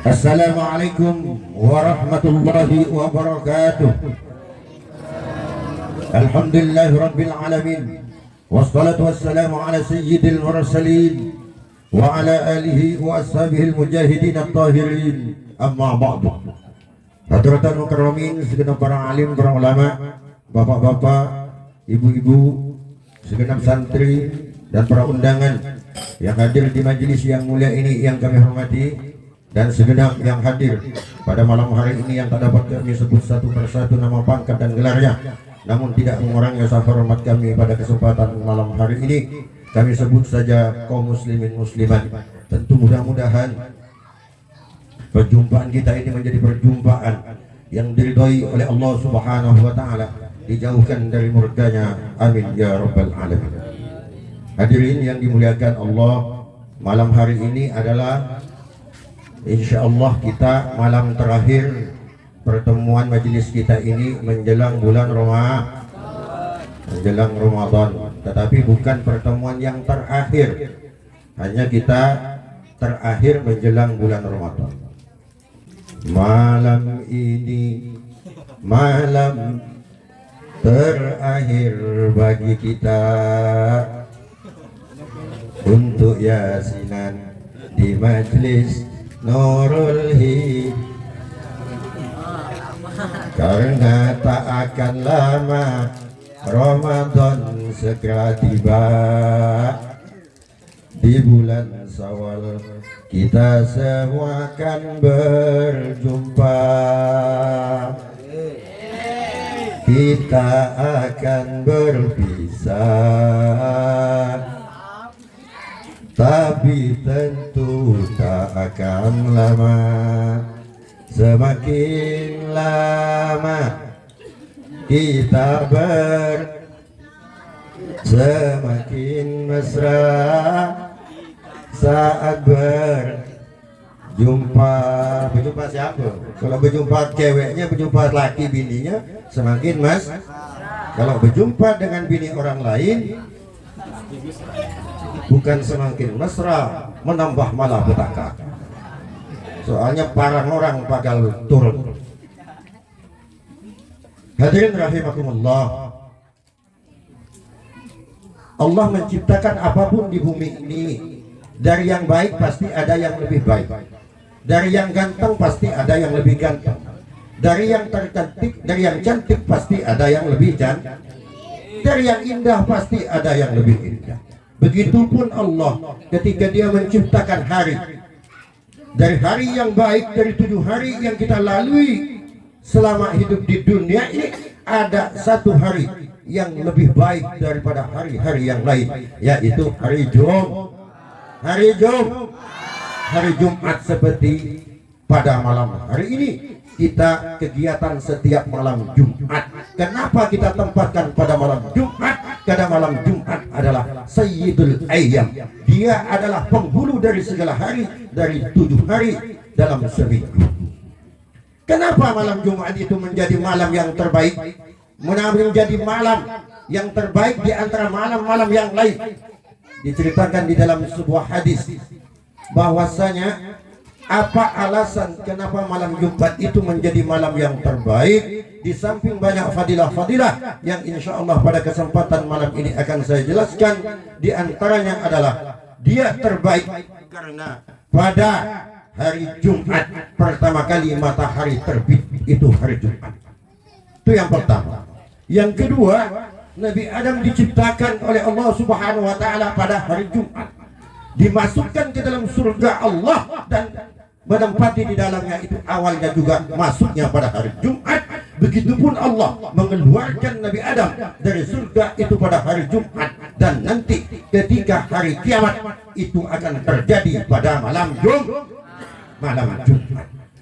Assalamualaikum warahmatullahi wabarakatuh. Alhamdulillahi rabbil alamin. Wassalatu wassalamu ala sayyidil mursalin wa ala alihi wa ashabihil mujahidin at-tahirin. Amma ba'du. Hadratan mukarramin, segenap para alim, para ulama, bapak-bapak, ibu-ibu, segenap santri dan para undangan yang hadir di majelis yang mulia ini yang kami hormati, dan segenap yang hadir pada malam hari ini yang tak dapat kami sebut satu persatu nama, pangkat dan gelarnya, namun tidak mengurangi rasa hormat kami pada kesempatan malam hari ini. Kami sebut saja kaum muslimin muslimat. Tentu mudah-mudahan perjumpaan kita ini menjadi perjumpaan yang diridhoi oleh Allah Subhanahu wa taala, dijauhkan dari murkanya. Amin ya rabbal alamin. Hadirin yang dimuliakan Allah, malam hari ini adalah insyaallah kita malam terakhir pertemuan majelis kita ini menjelang bulan menjelang Ramadan. Tetapi bukan pertemuan yang terakhir, hanya kita terakhir menjelang bulan Ramadan. Malam ini malam terakhir bagi kita untuk yasinan di majelis Nurul Hidayah, karena tak akan lama Ramadan segera tiba. Di bulan Syawal kita semua akan berjumpa, kita akan berpisah, tapi tentu tak akan lama. Semakin lama kita semakin mesra saat berjumpa. Berjumpa siapa? Kalau berjumpa ceweknya, berjumpa laki bininya, semakin kalau berjumpa dengan bini orang lain, bukan semakin mesra, menambah malah petaka. Soalnya parang orang bakal turun. Hadirin rahimakumullah, Allah menciptakan apapun di bumi ini, dari yang baik pasti ada yang lebih baik, dari yang ganteng pasti ada yang lebih ganteng, dari yang tercantik, dari yang cantik pasti ada yang lebih cantik, dari yang indah pasti ada yang lebih indah. Begitupun Allah ketika dia menciptakan hari, dari hari yang baik, dari 7 hari yang kita lalui selama hidup di dunia ini, ada satu hari yang lebih baik daripada hari-hari yang lain, yaitu hari Jumat. Seperti pada malam hari ini kita kegiatan setiap malam Jumat. Kenapa kita tempatkan pada malam Jumat? Karena malam Jumat adalah Sayyidul Ayyam. Dia adalah penghulu dari segala hari, dari 7 hari dalam seminggu. Kenapa malam Jumat itu menjadi malam yang terbaik, menjadi malam yang terbaik di antara malam-malam yang lain? Diceritakan di dalam sebuah hadis bahwasanya apa alasan kenapa malam Jumat itu menjadi malam yang terbaik. Di samping banyak fadilah-fadilah yang insya Allah pada kesempatan malam ini akan saya jelaskan, di antaranya adalah dia terbaik karena pada hari Jumat pertama kali matahari terbit, itu hari Jumat. Itu yang pertama. Yang kedua, Nabi Adam diciptakan oleh Allah Subhanahu wa taala pada hari Jumat, dimasukkan ke dalam surga Allah dan menempati di dalamnya, itu awalnya juga masuknya pada hari Jumat. Begitupun Allah mengeluarkan Nabi Adam dari surga itu pada hari Jumat, dan nanti ketika hari kiamat itu akan terjadi pada malam Jumat.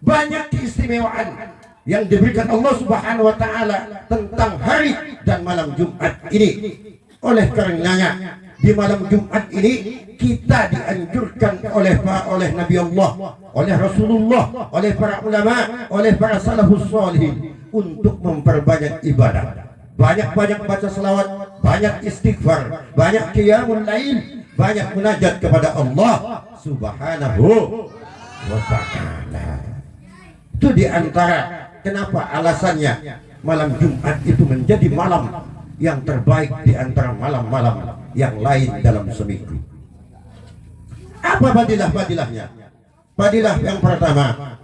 Banyak keistimewaan yang diberikan Allah Subhanahu wa taala tentang hari dan malam Jumat ini. Oleh karenanya di malam Jumat ini kita dianjurkan oleh Nabi Allah, oleh Rasulullah, oleh para ulama, oleh para salafus shalihin untuk memperbanyak ibadah. Banyak-banyak baca selawat, banyak istighfar, banyak qiyamul lail, banyak munajat kepada Allah Subhanahu wa ta'ala. Itu diantara kenapa alasannya malam Jumat itu menjadi malam yang terbaik di antara malam-malam yang lain dalam seminggu. Apa fadilah-fadilahnya? Fadilah yang pertama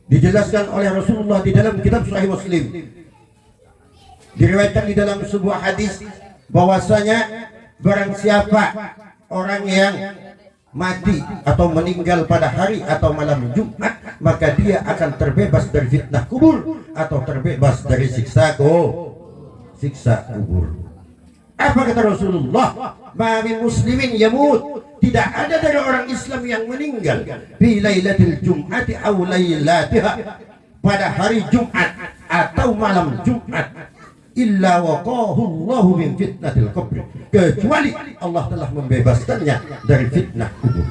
dijelaskan oleh Rasulullah di dalam kitab Sahih Muslim. Diriwayatkan di dalam sebuah hadis bahwasanya barang siapa orang yang mati atau meninggal pada hari atau malam Jumat, maka dia akan terbebas dari fitnah kubur atau terbebas dari siksa kubur. Apa kata Rasulullah? Ma min muslimin yamut, tidak ada dari orang Islam yang meninggal fi lailatul jum'ati aw lailatiha, pada hari Jumat atau malam Jumat, illa waqahu Allahu min fitnatil qabr, kecuali Allah telah membebaskannya dari fitnah kubur.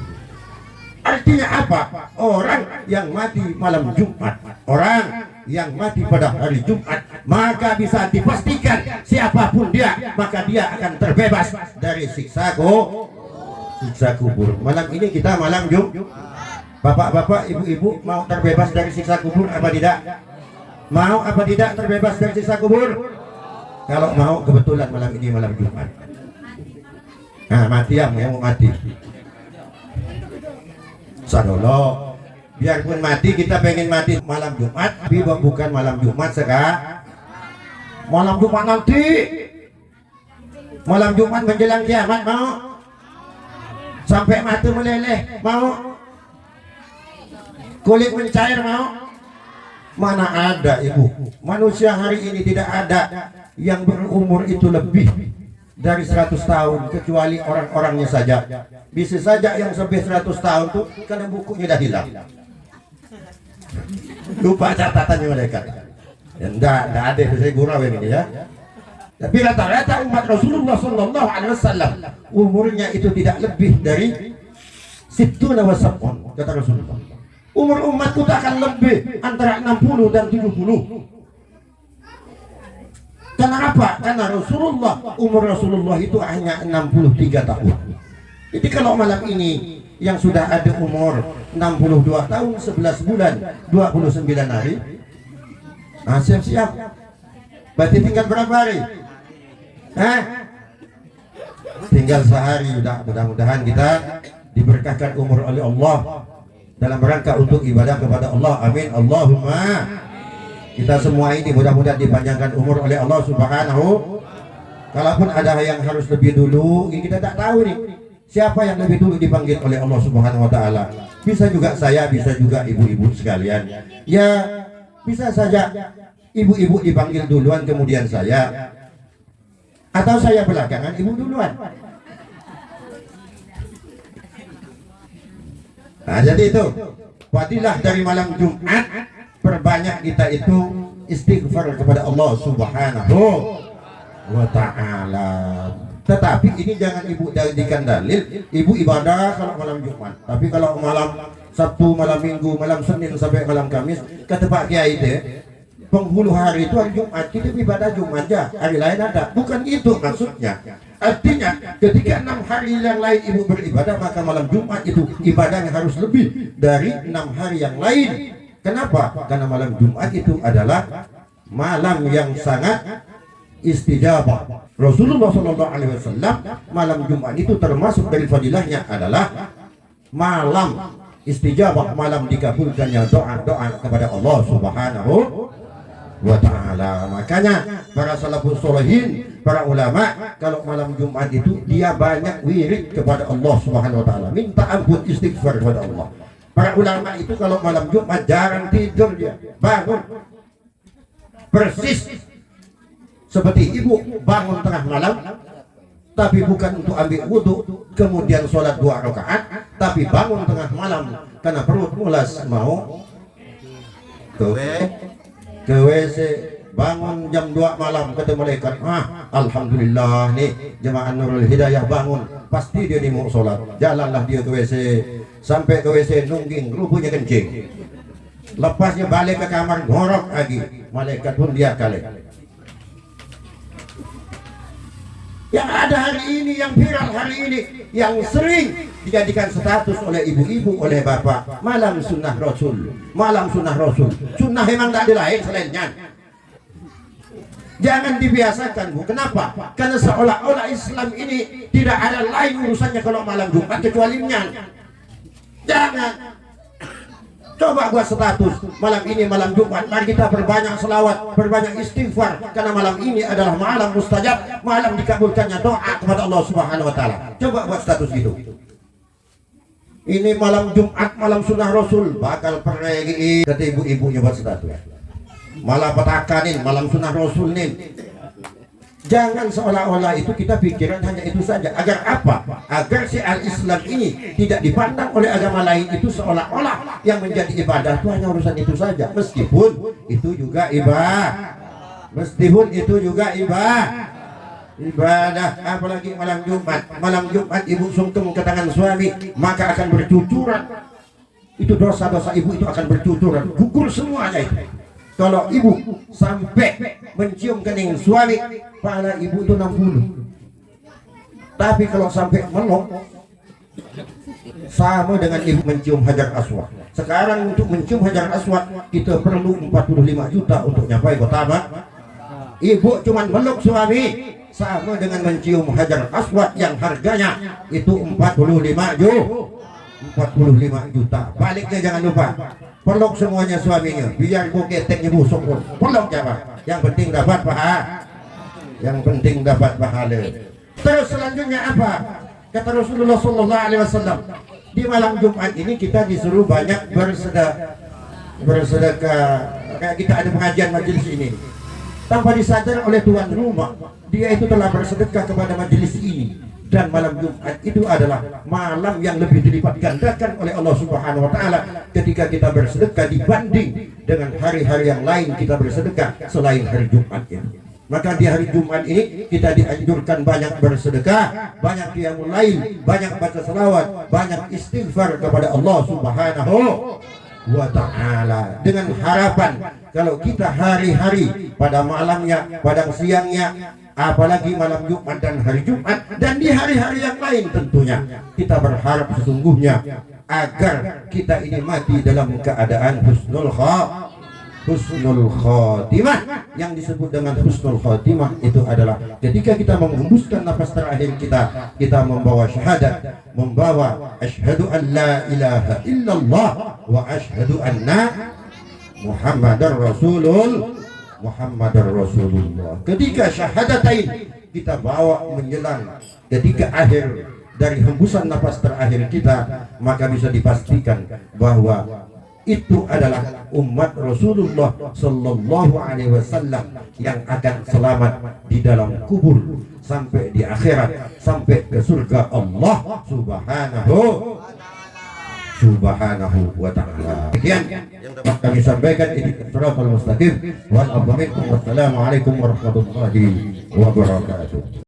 Artinya apa? Orang yang mati malam Jumat, orang yang mati pada hari Jumat, maka bisa dipastikan siapapun dia, maka dia akan terbebas dari siksa kubur. Malam ini kita malam Jumat. Bapak-bapak, ibu-ibu mau terbebas dari siksa kubur apa tidak? Mau apa tidak terbebas dari siksa kubur? Kalau mau, kebetulan malam ini malam Jumat. Nah, mati yang mau mati. Sadolo, biarpun mati, kita pengen mati malam Jumat, tapi bukan malam Jumat sekarang. Malam Jumat nanti, malam Jumat menjelang kiamat mau? Sampai mata meleleh mau? Kulit mencair mau? Mana ada ibu? Manusia hari ini tidak ada yang berumur itu lebih dari 100 tahun kecuali orang-orangnya saja. Bisa saja yang sampai 100 tahun tuh karena bukunya dah hilang, lupa catatannya mereka. Enggak ada itu, saya gurau ini ya. Tapi rata-rata umat Rasulullah Sallallahu Alaihi Wasallam umurnya itu tidak lebih dari 70 tahun, kata Rasulullah. Umur umatku tak akan lebih antara 60 dan 70. Karena apa? Karena umur Rasulullah itu hanya 63 tahun. Jadi kalau malam ini yang sudah ada umur 62 tahun 11 bulan 29 hari, nah siap-siap. Berarti tinggal berapa hari? Tinggal sehari. Mudah-mudahan kita diberkahkan umur oleh Allah dalam rangka untuk ibadah kepada Allah. Amin Allahumma. Kita semua ini mudah-mudahan dipanjangkan umur oleh Allah Subhanahu. Kalaupun ada yang harus lebih dulu, ini kita tak tahu nih siapa yang lebih dulu dipanggil oleh Allah Subhanahu wa taala. Bisa juga saya, bisa juga ibu-ibu sekalian. Ya, bisa saja ibu-ibu dipanggil duluan kemudian saya, atau saya belakangan ibu duluan. Nah, jadi itu fadilah dari malam Jumat. Perbanyak kita itu istighfar kepada Allah Subhanahu wa ta'ala. Tetapi ini jangan ibu jadikan dalil ibu ibadah kalau malam Jumat. Tapi kalau malam Sabtu, malam Minggu, malam Senin sampai malam Kamis, kata Pak Kiai itu penghulu hari itu hari Jumat, kita ibadah Jumat aja, hari lain ada. Bukan itu maksudnya. Artinya ketika 6 hari yang lain ibu beribadah, maka malam Jumat itu ibadahnya harus lebih dari 6 hari yang lain. Kenapa? Karena malam Jumat itu adalah malam yang sangat istijabah. Rasulullah SAW malam Jumat itu termasuk dari fadilahnya adalah malam istijabah, malam dikabulkannya doa-doa kepada Allah Subhanahu wa ta'ala. Makanya para salafus sholihin, para ulama, kalau malam Jumat itu dia banyak wirid kepada Allah Subhanahu wa ta'ala, minta ampun, istighfar kepada Allah. Para ulama itu kalau malam Jumat jarang tidur, dia bangun persis seperti ibu bangun tengah malam, tapi bukan untuk ambil wudhu kemudian sholat 2 rakaat, tapi bangun tengah malam karena perut mulas mau ke WC, bangun jam 2 malam ketemu malaikat, alhamdulillah nih jemaah Nurul Hidayah bangun, pasti dia mau sholat. Jalanlah dia ke WC, sampai ke WC nungging, rupanya kencing, lepasnya balik ke kamar ngorok lagi, malaikat pun dia kali. Yang ada hari ini, yang viral hari ini, yang sering dijadikan status oleh ibu-ibu, oleh bapak, malam sunnah Rasul, malam sunnah Rasul. Sunnah memang tak ada lain selainnya. Jangan dibiasakan, Bu. Kenapa? Karena seolah-olah Islam ini tidak ada lain urusannya kalau malam Jumat kecuali nyan. Jangan. Coba buat status malam ini malam Jumat, mari kita perbanyak selawat, perbanyak istighfar, karena malam ini adalah malam mustajab, malam dikabulkannya doa kepada Allah Subhanahu wa taala. Coba buat status gitu. Ini malam Jumat, malam sunnah Rasul, bakal pergi kata ibu-ibunya buat status. Malah petakanin malam sunnah Rasul nih. Jangan seolah-olah itu kita pikiran hanya itu saja. Agar apa? Agar si al-Islam ini tidak dipandang oleh agama lain itu seolah-olah yang menjadi ibadah itu hanya urusan itu saja. Meskipun itu juga ibadah. Meskipun itu juga ibadah. Apalagi malam Jumat. Malam Jumat ibu sungkem ke tangan suami, maka akan bercucuran. Itu dosa-dosa ibu itu akan bercucuran. Gugur semuanya itu. Kalau ibu sampai mencium kening suami, pahala ibu itu 60. Tapi kalau sampai melok, sama dengan ibu mencium hajar aswad. Sekarang untuk mencium hajar aswad kita perlu 45 juta untuk nyampai kota Abad. Ibu cuman meluk suami, sama dengan mencium hajar aswad yang harganya itu 45 juta. Baliknya jangan lupa peluk semuanya suaminya, biar keteknya busuk pun peluk jawab. Yang penting dapat pahala. Yang penting dapat pahala. Terus selanjutnya apa? Kata Rasulullah Sallallahu Alaihi Wasallam, di malam Jumat ini kita disuruh banyak bersedekah. Kayak kita ada pengajian majelis ini, tanpa disadar oleh tuan rumah, dia itu telah bersedekah kepada majelis ini. Dan malam Jumat itu adalah malam yang lebih dilipat gandakan oleh Allah Subhanahu wa taala ketika kita bersedekah dibanding dengan hari-hari yang lain kita bersedekah selain hari Jumat ya. Maka di hari Jumat ini kita dianjurkan banyak bersedekah, banyak qiyamul lail, banyak baca selawat, banyak istighfar kepada Allah Subhanahu wa ta'ala, dengan harapan kalau kita hari-hari pada malamnya, pada siangnya, apalagi malam Jumat dan hari Jumat dan di hari-hari yang lain tentunya kita berharap sesungguhnya agar kita ini mati dalam keadaan husnul khotimah. Yang disebut dengan husnul khotimah itu adalah ketika kita menghembuskan nafas terakhir kita membawa syahadat, membawa asyhadu an la ilaha illallah wa asyhadu anna Muhammadar Rasulullah. Ketika syahadatain kita bawa menjelang ketika akhir dari hembusan nafas terakhir kita, maka bisa dipastikan bahwa itu adalah umat Rasulullah Sallallahu Alaihi Wasallam yang akan selamat di dalam kubur sampai di akhirat, sampai ke surga Allah Subhanahu wa ta'ala. Sekian yang dapat kami sampaikan. Ini Shiratal Mustaqim wal Wassalamualaikum warahmatullahi wabarakatuh.